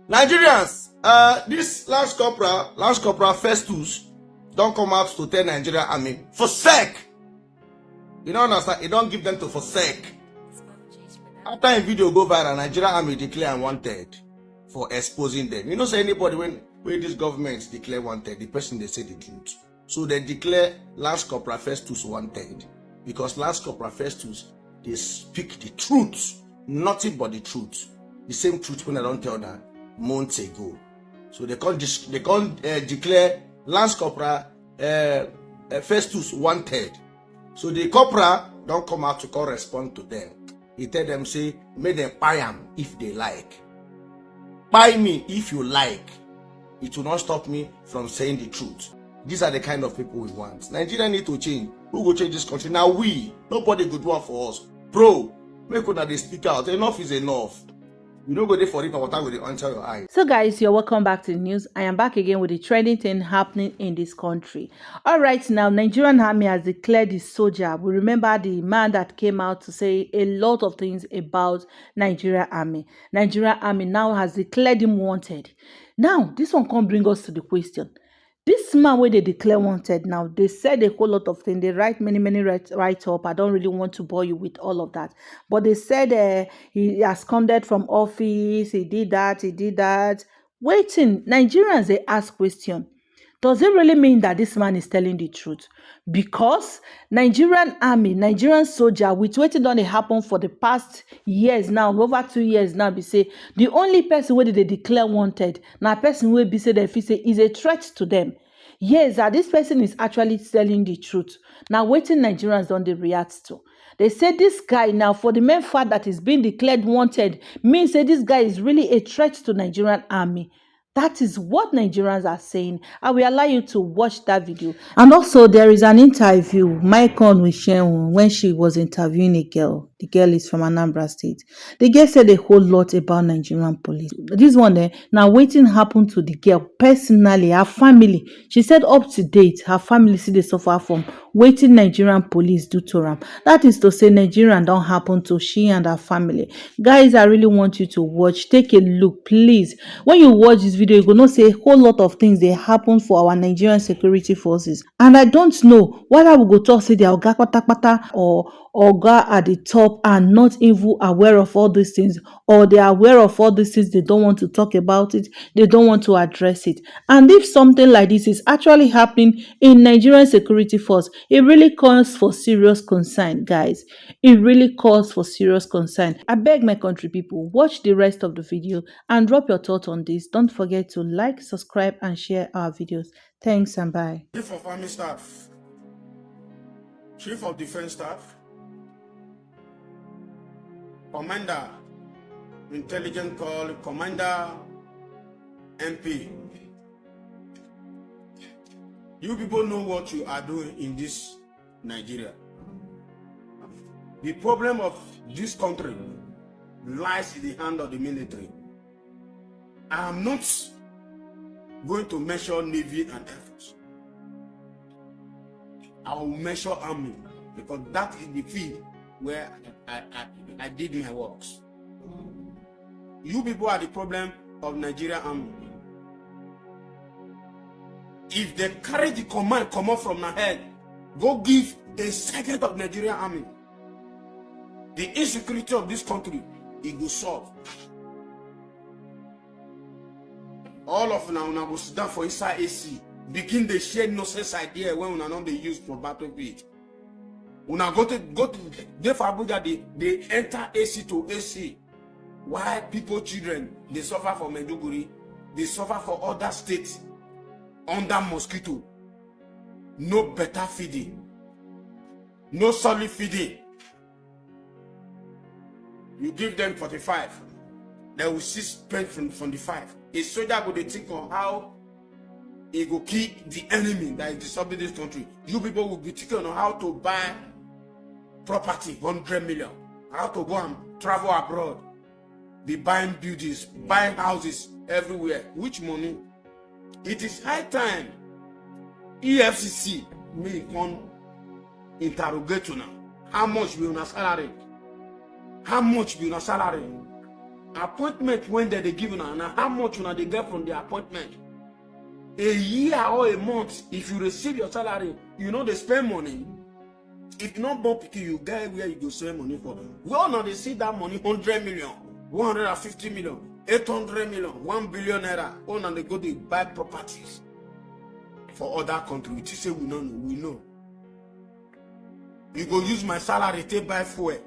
Nigerians, this Lance Corporal Festus don't come out to tell Nigerian army forsake. You don't understand? You don't give them to forsake. After a video go viral, Nigerian army declare wanted for exposing them. You know, say anybody when this government declare wanted, the person they say the truth. So they declare Lance Corporal Festus wanted because Lance Corporal Festus they speak the truth, nothing but the truth, the same truth when I don't tell that months ago. So they can't declare Lance Corporal Festus wanted. So the corporal don't come out to correspond to them. He tell them say make them buy him if they like. Buy me if you like. It will not stop me from saying the truth. These are the kind of people we want. Nigeria need to change. Who go change this country? Now we. Nobody could do it for us. Bro, make sure that they speak out. Enough is enough. You don't go there for it, but water will enter your eyes. So guys, you're welcome back to the news. I am back again with the trending thing happening in this country. All right, now Nigerian army has declared the soldier. We remember the man that came out to say a lot of things about Nigerian army. Nigerian army now has declared him wanted. Now, this one can't bring us to the question. This man where they declare wanted now, they said a whole lot of things. They write many write up. I don't really want to bore you with all of that. But they said he absconded from office, he did that. Waiting, Nigerians, they ask question. Does it really mean that this man is telling the truth? Because Nigerian army, Nigerian soldier, with waiting on it happen for the past years now, over 2 years now, be say the only person where they declare wanted, now person will be say that if he say is a threat to them. Yes, that this person is actually telling the truth. Now waiting Nigerians don't they react to. They say this guy now, for the main fact that is being declared wanted, means that this guy is really a threat to Nigerian army. That is what Nigerians are saying. I will allow you to watch that video. And also, there is an interview Mike on with Shenwu when she was interviewing a girl. The girl is from Anambra State. The girl said a whole lot about Nigerian police. This one, now waiting happened to the girl personally, her family. She said up to date, her family see they suffer from waiting Nigerian police do to them. That is to say, Nigerian don't happen to she and her family. Guys, I really want you to watch. Take a look, please. When you watch this video, you're gonna say a whole lot of things they happen for our Nigerian security forces. And I don't know whether we go talk say they are oga or oga at the top are not even aware of all these things, or they are aware of all these things, they don't want to talk about it, they don't want to address it. And if something like this is actually happening in Nigerian security force, it really calls for serious concern, guys. It really calls for serious concern. I beg my country people, watch the rest of the video and drop your thoughts on this. Don't forget to like, subscribe and share our videos. Thanks and bye. Chief of Army Staff, Chief of Defense Staff, Commander, Intelligence Call, Commander, MP. You people know what you are doing in this Nigeria. The problem of this country lies in the hand of the military. I am not going to measure Navy and Air Force. I will measure Army because that is the field where I did my works. You people are the problem of Nigerian Army. If they carry the command come up from my head, go give a second of Nigerian Army. The insecurity of this country, it will solve. All of now go sit down for inside AC. Begin the share nonsense idea when una not they use for battlefield. Una go to they for Abuja, they enter AC to AC. Why people, children, they suffer for Maiduguri, they suffer for other states under mosquito. No better feeding, no solid feeding. You give them 45, they will see spend from the 5. A soldier go to think on how he go kill the enemy that is disturbing this country. You people will be thinking on how to buy property, 100 million, how to go and travel abroad, be buying buildings, buying houses everywhere. Which money? It is high time EFCC may come interrogate you now. How much will your salary? How much will your salary? appointment when they give you and how much they get from the appointment. A year or a month, if you receive your salary, you know they spend money. If not born pikin, you get where you go spend money for. Well, now they see that money 100 million, 150 million, 800 million, 1 billion naira. Oh, now they go to buy properties for other countries. You say we don't know, we know. You go use my salary to buy fuel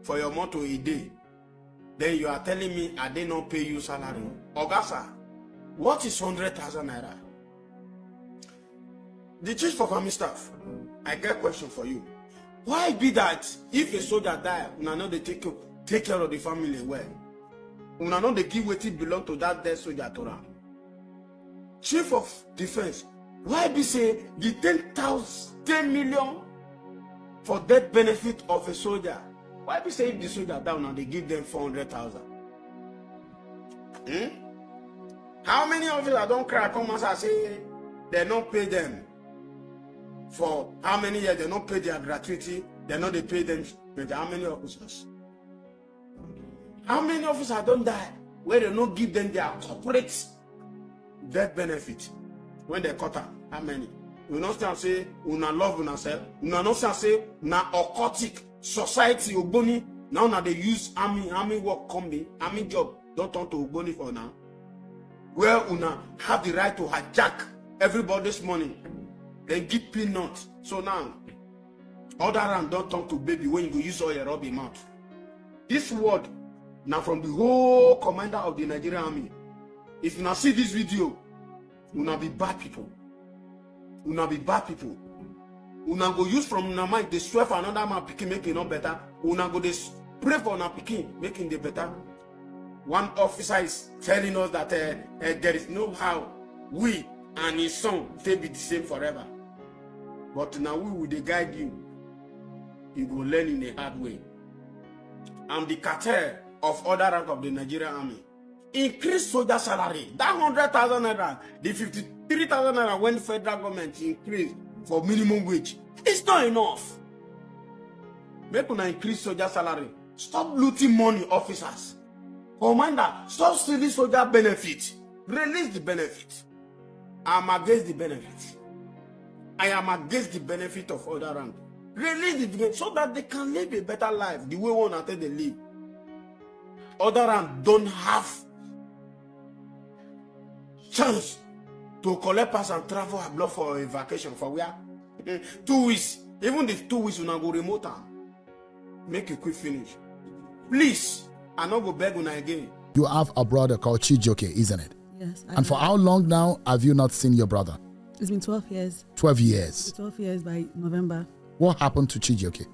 for your motor a day. Then you are telling me I did not pay you salary. Ogasa, what is 100,000 naira? The chief for family staff, I get a question for you. Why be that if a soldier die, una know they take care of the family well? Una know they give what it belong to that dead soldier to them. Chief of defense, why be say the 10 million for death benefit of a soldier? Why be say if the soldier down and they give them 400,000? How many of you that don't cry come and say they don't pay them? For how many years they don't pay their gratuity? They know they pay them. How many officers? How many officers don't die where they don't give them their corporate death benefit when they cut out? How many? You know what say? Una love una self. Una know what say? Na occultic society Ogboni. Now they use army work combi, army job. Don't turn to Ogboni for now. Where una have the right to hijack everybody's money. Then give peanuts. So now, other hand don't talk to baby when you go use all your rubber mouth. This word now from the whole commander of the Nigerian army. If you now see this video, you now be bad people. You now be bad people. You now go use from una mind, they swear for another man picking making no better. You now go they pray for una picking making the better. One officer is telling us that there is no how we and his son they be the same forever. But now we will guide you. You go learn in a hard way. I'm the cartel of other rank of the Nigerian army. Increase soldier salary. That 100,000 naira, the 53,000 naira when federal government increase for minimum wage. It's not enough. Make una increase soldier salary. Stop looting money, officers. Commander, stop stealing soldier benefit. Release the benefit. I'm against the benefit. I am against the benefit of other rank. Release the benefit so that they can live a better life the way one until they live. Other rank don't have chance to collect pass and travel abroad for a vacation for where 2 weeks. Even the 2 weeks una go remote am. Make a quick finish. Please, I not go beg una again. You have a brother called Chijioke, isn't it? Yes. And for how long now have you not seen your brother? It's been 12 years. 12 years. 12 years by November. What happened to Chijioke?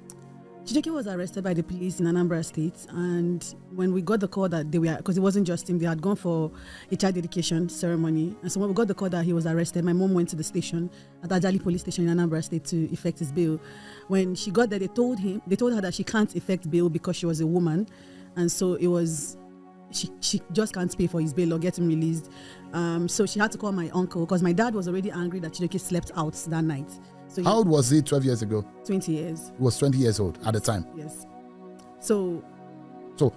Chijioke was arrested by the police in Anambra State, and when we got the call that they were, because it wasn't just him, they had gone for a child dedication ceremony, and so when we got the call that he was arrested, my mom went to the station at Ajali police station in Anambra State to effect his bail. When she got there, they told her that she can't effect bail because she was a woman, and so it was she just can't pay for his bail or get him released. So she had to call my uncle because my dad was already angry that Chijioke slept out that night. So How old was he 12 years ago? 20 years. He was 20 years old at the time. Yes. So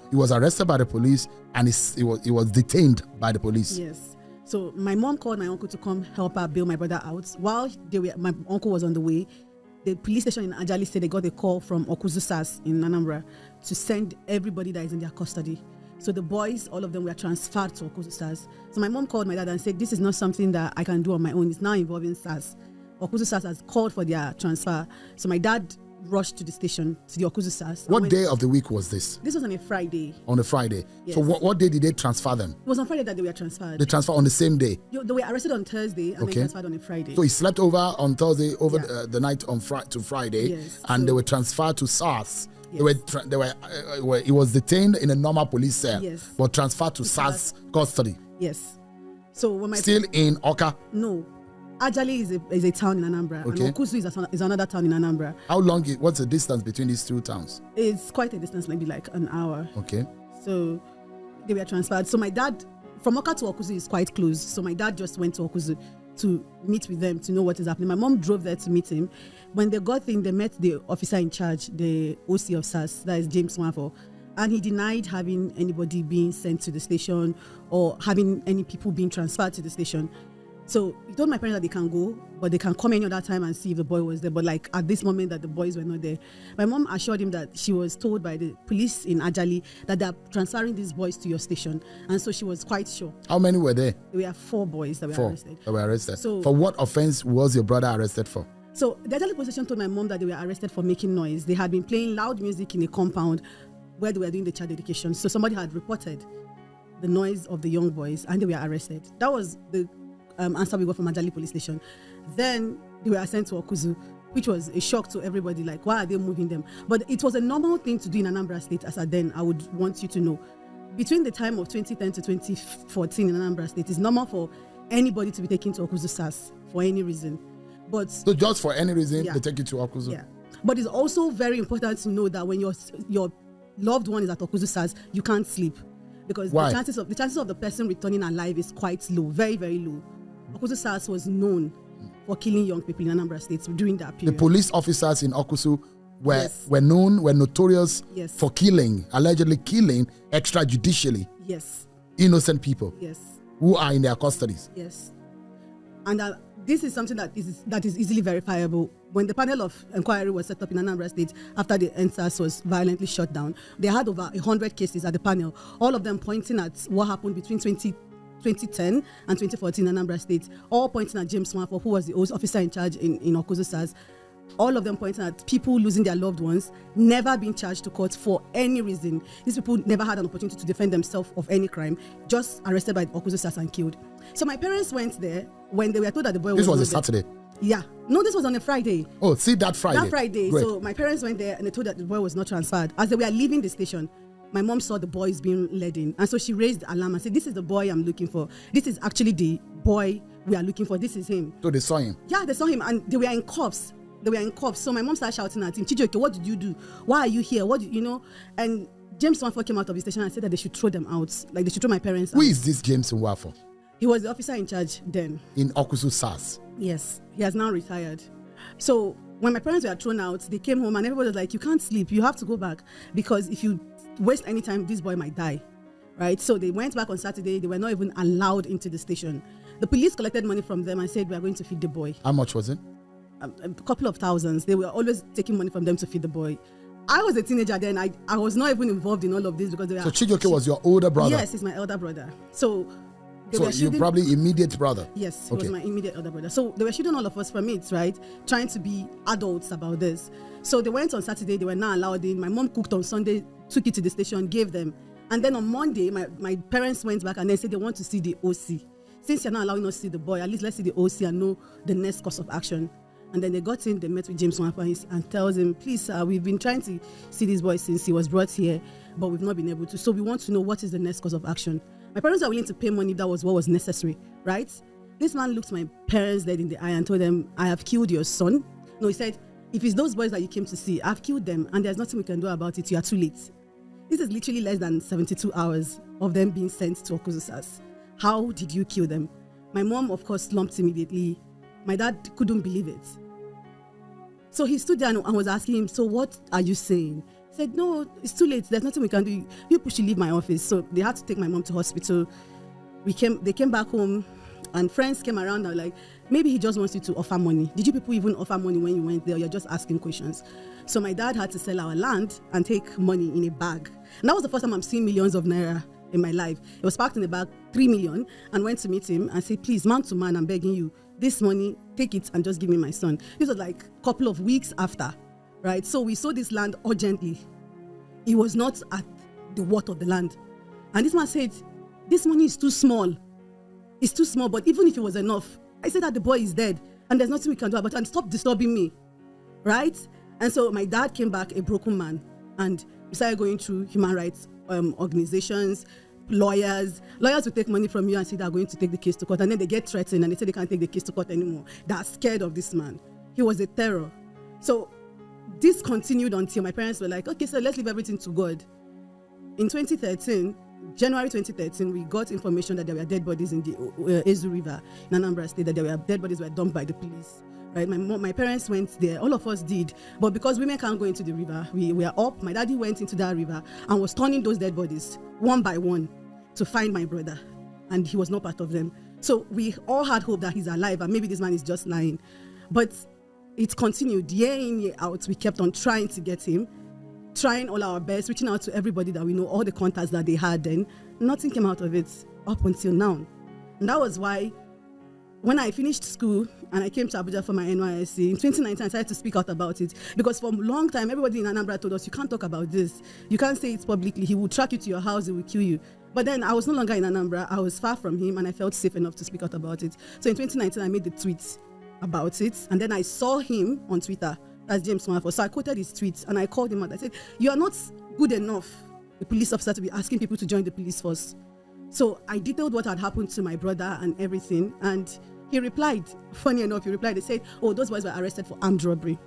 he was arrested by the police and he was detained by the police. Yes. So my mom called my uncle to come help her bail my brother out. While my uncle was on the way, the police station in Ajali said they got a call from Okuzu SARS in Anambra to send everybody that is in their custody. So the boys, all of them were transferred to Okuzu SARS. So my mom called my dad and said, this is not something that I can do on my own. It's now involving SARS. Okuzu SARS has called for their transfer. So my dad rushed to the station, to the Okuzu SARS. What day of the week was this? This was on a Friday. On a Friday. Yes. So what day did they transfer them? It was on Friday that they were transferred. They transfer on the same day? They were arrested on Thursday and then transferred on a Friday. So he slept over on Thursday, the night on to Friday, yes. and they were transferred to SARS. Yes. He was detained in a normal police cell, yes. but transferred to SARS custody. Yes. So when still in Oka? No. Ajali is a town in Anambra, and Okuzu is another town in Anambra. How long? What's the distance between these two towns? It's quite a distance, maybe like an hour. Okay. So they were transferred. So my dad, from Oka to Okuzu is quite close. So my dad just went to Okuzu to meet with them to know what is happening. My mom drove there to meet him. When they got in, they met the officer in charge, the OC of SARS, that is James Nwafo. And he denied having anybody being sent to the station or having any people being transferred to the station. So he told my parents that they can go, but they can come any other time and see if the boy was there. But like at this moment that the boys were not there, my mom assured him that she was told by the police in Ajali that they're transferring these boys to your station. And so she was quite sure. How many were there? There were 4 boys that were arrested. That were arrested. So, for what offense was your brother arrested for? So the Ajali police station told my mom that they were arrested for making noise. They had been playing loud music in a compound where they were doing the child dedication. So somebody had reported the noise of the young boys and they were arrested. That was the answer we got from Ajali police station. Then they were sent to Okuzu, which was a shock to everybody. Like, why are they moving them? But it was a normal thing to do in Anambra State, as at then, I would want you to know. Between the time of 2010 to 2014 in Anambra State, it's normal for anybody to be taken to Okuzu SAS for any reason. But so just for any reason, they take you to Okuzu? Yeah. But it's also very important to know that when your loved one is at Okuzu SAS, you can't sleep. Because the chances of the person returning alive is quite low, very, very low. Okuzu SAS was known for killing young people in Anambra State during that period. The police officers in Okusu were notorious for allegedly killing extrajudicially innocent people who are in their custodies. Yes. And this is something that is easily verifiable. When the panel of inquiry was set up in Anambra State after the NSAS was violently shut down, they had over 100 cases at the panel, all of them pointing at what happened between 2010 and 2014 in Anambra State, all pointing at James Swanford, who was the officer in charge in Okuzu SAS. All of them pointing at people losing their loved ones, never being charged to court for any reason. These people never had an opportunity to defend themselves of any crime, just arrested by Okuzu SAS and killed. So my parents went there when they were told that the boy was. This was a Saturday? Yeah. No, this was on a Friday. Oh, see, that Friday. That Friday. Great. So my parents went there and they told that the boy was not transferred. As they were leaving the station, my mom saw the boys being led in. And so she raised the alarm and said, this is the boy I'm looking for. This is actually the boy we are looking for. This is him. So they saw him? Yeah, they saw him and they were in cuffs. So my mom started shouting at him, Chijoke, what did you do? Why are you here? And James Swanford came out of the station and said that they should throw them out. Like they should throw my parents out. Who is this James Swanford? He was the officer in charge then. In Okusu SAS? Yes. He has now retired. So when my parents were thrown out, they came home and everybody was like, you can't sleep. You have to go back because if you waste any time, this boy might die. Right? So they went back on Saturday. They were not even allowed into the station. The police collected money from them and said, we are going to feed the boy. How much was it? A couple of thousands. They were always taking money from them to feed the boy. I was a teenager then. I was not even involved in all of this because they were. So Chijoke was your older brother? Yes, he's my elder brother. So you're probably immediate brother? Yes, he was my immediate elder brother. So they were shooting all of us from it, right? Trying to be adults about this. So they went on Saturday. They were not allowed in. My mom cooked on Sunday, took it to the station, gave them. And then on Monday, my parents went back and they said they want to see the OC. Since you're not allowing us to see the boy, at least let's see the OC and know the next course of action. And then they got in, they met with James Swanford and tells him, please, sir, we've been trying to see this boy since he was brought here, but we've not been able to. So we want to know what is the next course of action. My parents are willing to pay money if that was what was necessary, right? This man looked my parents dead in the eye and told them, I have killed your son. No, he said, if it's those boys that you came to see, I've killed them and there's nothing we can do about it. You are too late. This is literally less than 72 hours of them being sent to Okuzu SAS. How did you kill them? My mom, of course, slumped immediately. My dad couldn't believe it. So he stood there and was asking him, so what are you saying? He said, no, it's too late. There's nothing we can do. You people should leave my office. So they had to take my mom to hospital. They came back home and friends came around and were like, maybe he just wants you to offer money. Did you people even offer money when you went there? You're just asking questions. So my dad had to sell our land and take money in a bag. And that was the first time I'm seeing millions of naira in my life. It was packed in a bag, 3 million, and went to meet him and said, please, man to man, I'm begging you, this money, take it and just give me my son. This was like a couple of weeks after, right? So we sold this land urgently. It was not at the worth of the land. And this man said, this money is too small. It's too small, but even if it was enough, I said that the boy is dead and there's nothing we can do about it and stop disturbing me, right? And so my dad came back a broken man and we started going through human rights organizations, lawyers will take money from you and say they're going to take the case to court, and then they get threatened and they say they can't take the case to court anymore. They're scared of this man. He was a terror. So this continued until my parents were like, okay, so let's leave everything to God. In January 2013, we got information that there were dead bodies in the Ezu River in Anambra State, that there were dead bodies were dumped by the police. right? My parents went there. All of us did. But because women can't go into the river, we were up. My daddy went into that river and was turning those dead bodies one by one to find my brother. And he was not part of them. So we all had hope that he's alive and maybe this man is just lying. But it continued year in, year out. We kept on trying to get him, trying all our best, reaching out to everybody that we know, all the contacts that they had then. Nothing came out of it up until now. And that was why when I finished school and I came to Abuja for my NYSC, in 2019, I started to speak out about it. Because for a long time, everybody in Anambra told us, you can't talk about this. You can't say it publicly. He will track you to your house. He will kill you. But then I was no longer in Anambra. I was far from him and I felt safe enough to speak out about it. So in 2019, I made the tweet about it. And then I saw him on Twitter as James Nwafo. So I quoted his tweets and I called him out. I said, you are not good enough, a police officer, to be asking people to join the police force. So I detailed what had happened to my brother and everything. And he replied, funny enough, he said, oh, those boys were arrested for armed robbery.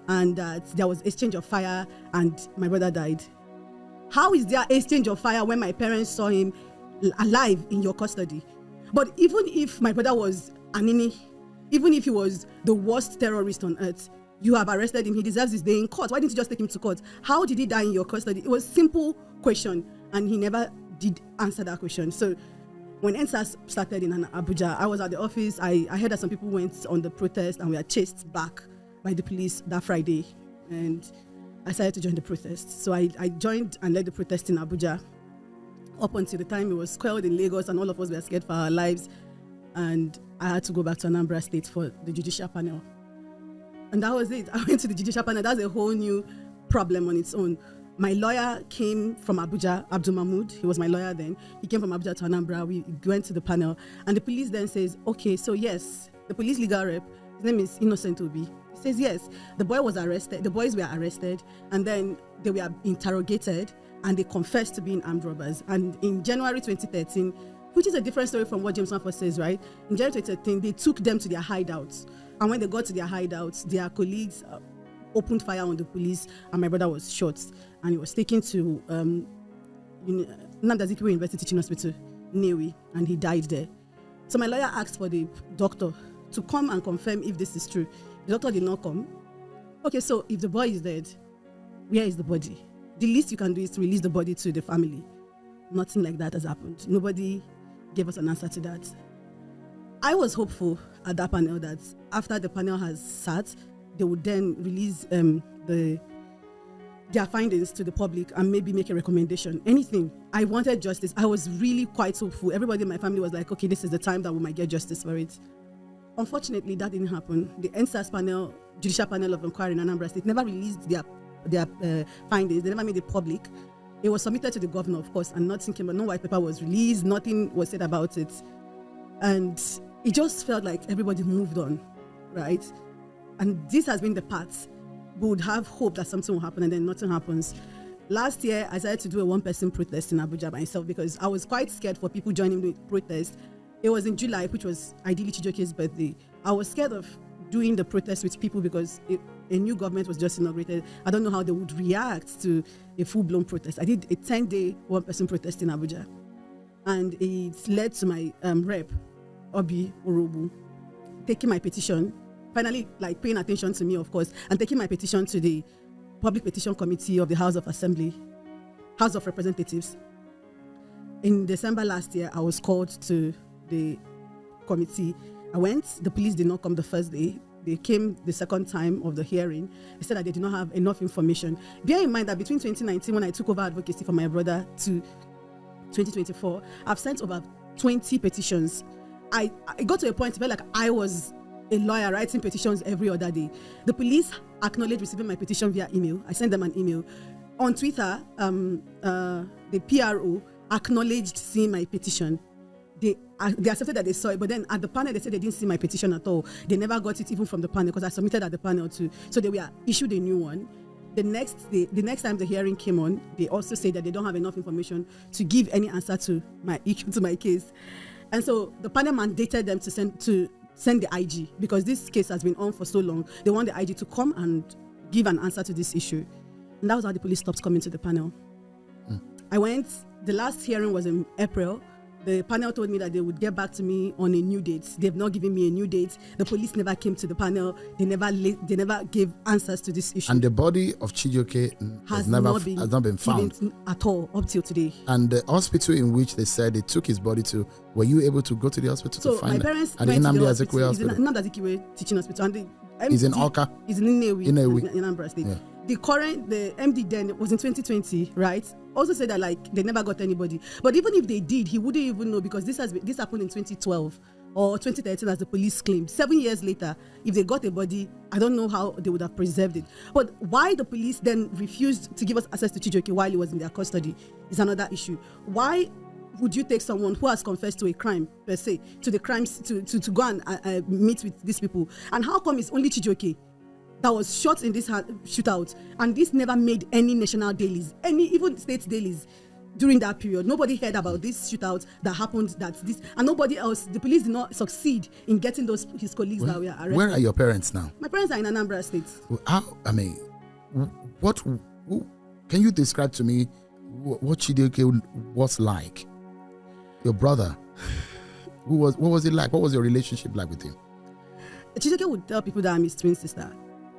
And there was exchange of fire and my brother died. How is there exchange of fire when my parents saw him alive in your custody? But even if my brother was Anini, even if he was the worst terrorist on earth, you have arrested him. He deserves his day in court. Why didn't you just take him to court? How did he die in your custody? It was a simple question, and he never did answer that question. So when NSAS started in Abuja, I was at the office. I heard that some people went on the protest and were chased back by the police that Friday. And I decided to join the protest. So I joined and led the protest in Abuja up until the time it was quelled in Lagos and all of us were scared for our lives. And I had to go back to Anambra State for the judicial panel. And that was it. I went to the judicial panel. That's a whole new problem on its own. My lawyer came from Abuja, Abdul Mahmoud. He was my lawyer then. He came from Abuja to Anambra. We went to the panel. And the police then says, okay, so yes, the police legal rep, his name is Innocent Obi. He says, yes, the boys were arrested, and then they were interrogated, and they confessed to being armed robbers. And in January 2013, which is a different story from what James Nwafo says, right? In January 2013, they took them to their hideouts. And when they got to their hideouts, their colleagues opened fire on the police, and my brother was shot. And he was taken to Nnamdi Azikiwe University Teaching Hospital, Nnewi, and he died there. So my lawyer asked for the doctor to come and confirm if this is true. The doctor did not come. Okay, so if the boy is dead, where is the body? The least you can do is to release the body to the family. Nothing like that has happened. Nobody gave us an answer to that. I was hopeful at that panel that after the panel has sat, they would then release their findings to the public and maybe make a recommendation. Anything. I wanted justice. I was really quite hopeful. Everybody in my family was like, okay, this is the time that we might get justice for it. Unfortunately, that didn't happen. The NSAS panel, Judicial Panel of Inquiry in Anambra State, never released their findings. They never made it public. It was submitted to the governor, of course, and nothing came, but no white paper was released. Nothing was said about it. And it just felt like everybody moved on, right? And this has been the path. We would have hope that something will happen, and then nothing happens. Last year, I decided to do a one-person protest in Abuja myself because I was quite scared for people joining the protest. It was in July, which was ideally Chijoke's birthday. I was scared of doing the protest with people because a new government was just inaugurated. I don't know how they would react to a full-blown protest. I did a 10-day one-person protest in Abuja, and it led to my rep, Obi Orobu, taking my petition, finally like paying attention to me, of course, and taking my petition to the Public Petition Committee of the House of Representatives. In December last year, I was called to the committee. I went, the police did not come the first day. They came the second time of the hearing. They said that they did not have enough information. Bear in mind that between 2019, when I took over advocacy for my brother, to 2024, I've sent over 20 petitions. I got to a point where like I was a lawyer writing petitions every other day. The police acknowledged receiving my petition via email. I sent them an email. On Twitter, the PRO acknowledged seeing my petition. They accepted that they saw it, but then at the panel they said they didn't see my petition at all. They never got it even from the panel because I submitted at the panel too. So they were issued a new one. The next time the hearing came on, they also said that they don't have enough information to give any answer to my case. And so the panel mandated them to send the IG because this case has been on for so long. They want the IG to come and give an answer to this issue. And that was how the police stopped coming to the panel. I went, the last hearing was in April. The panel told me that they would get back to me on a new date. They've not given me a new date. The police never came to the panel. They never gave answers to this issue. And the body of Chijioke has not been found at all up till today. And the hospital in which they said they took his body to, were you able to go to the hospital to find it? So my parents at the went to the hospital? He's in Nnamdi Azikiwe teaching hospital. And he's in Awka? He's in Nnewi. In Anambra State. Yeah. The MD then was in 2020, right? Also said that like they never got anybody. But even if they did, he wouldn't even know, because this happened in 2012 or 2013 as the police claimed. 7 years later, if they got a body, I don't know how they would have preserved it. But why the police then refused to give us access to Chijioke while he was in their custody is another issue. Why would you take someone who has confessed to a crime per se, to the crimes, to go and meet with these people? And how come it's only Chijioke that was shot in this shootout, and this never made any national dailies, even state dailies during that period? Nobody heard about this shootout that happened, and nobody else, the police did not succeed in getting his colleagues that were arrested. Where are your parents now? My parents are in Anambra State. Can you describe to me what Chijioke was like? Your brother, what was it like? What was your relationship like with him? Chijioke would tell people that I'm his twin sister.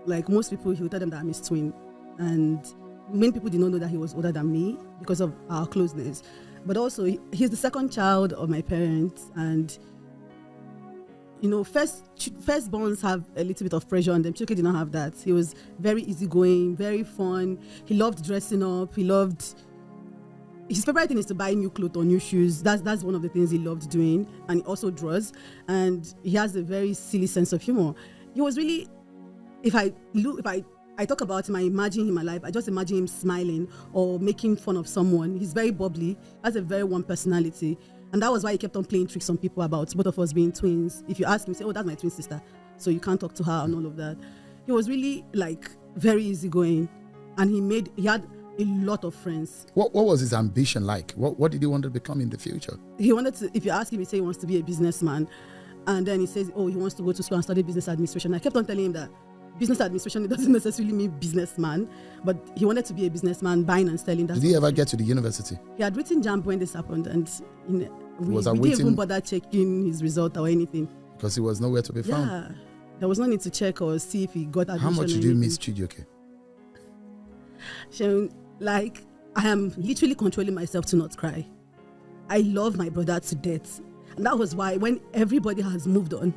Like most people, he would tell them that I'm his twin. And many people did not know that he was older than me because of our closeness. But also, he's the second child of my parents. And, firstborns have a little bit of pressure on them. Chijioke did not have that. He was very easygoing, very fun. He loved dressing up. His favorite thing is to buy new clothes or new shoes. That's one of the things he loved doing. And he also draws. And he has a very silly sense of humor. He was really... If I talk about him, I imagine him alive. I just imagine him smiling or making fun of someone. He's very bubbly, has a very warm personality. And that was why he kept on playing tricks on people about both of us being twins. If you ask him, say, oh, that's my twin sister, so you can't talk to her and all of that. He was really very easygoing, and he had a lot of friends. What was his ambition like? What did he want to become in the future? He wanted to, if you ask him, he said he wants to be a businessman. And then he says, oh, he wants to go to school and study business administration. I kept on telling him that business administration, it doesn't necessarily mean businessman, but he wanted to be a businessman, buying and selling. Did he ever get to the university? He had written JAMB when this happened, and we didn't even bother checking his result or anything. Because he was nowhere to be found? Yeah, there was no need to check or see if he got admission. How much did you miss Chijioke? I am literally controlling myself to not cry. I love my brother to death. And that was why when everybody has moved on,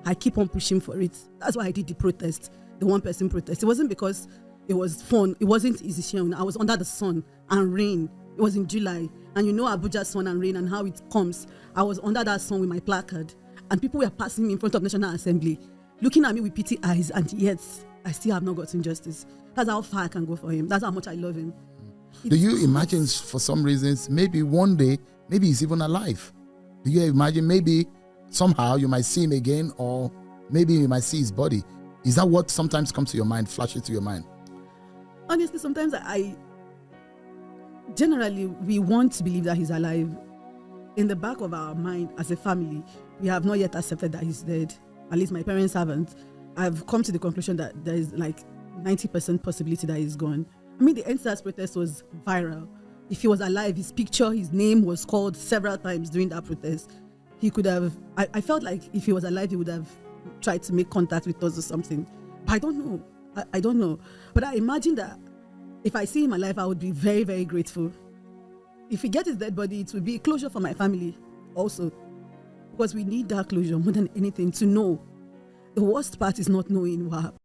I keep on pushing for it. That's why I did the protest. The one-person protest. It wasn't because it was fun. It wasn't easy. I was under the sun and rain. It was in July. And Abuja's sun and rain and how it comes. I was under that sun with my placard. And people were passing me in front of National Assembly, looking at me with pity eyes, and yet I still have not gotten justice. That's how far I can go for him. That's how much I love him. Do you imagine, for some reasons, maybe one day, maybe he's even alive? Do you imagine maybe somehow you might see him again, or maybe you might see his body? Is that what sometimes comes to your mind, flashes to your mind? Honestly, sometimes generally, we want to believe that he's alive. In the back of our mind, as a family, we have not yet accepted that he's dead. At least my parents haven't. I've come to the conclusion that there is 90% possibility that he's gone. I mean, the NSAS protest was viral. If he was alive, his picture, his name was called several times during that protest. He could have, I felt like if he was alive, he would have tried to make contact with us or something. But I don't know. I don't know. But I imagine that if I see him alive, I would be very, very grateful. If he gets his dead body, it will be closure for my family also. Because we need that closure more than anything, to know. The worst part is not knowing what happened.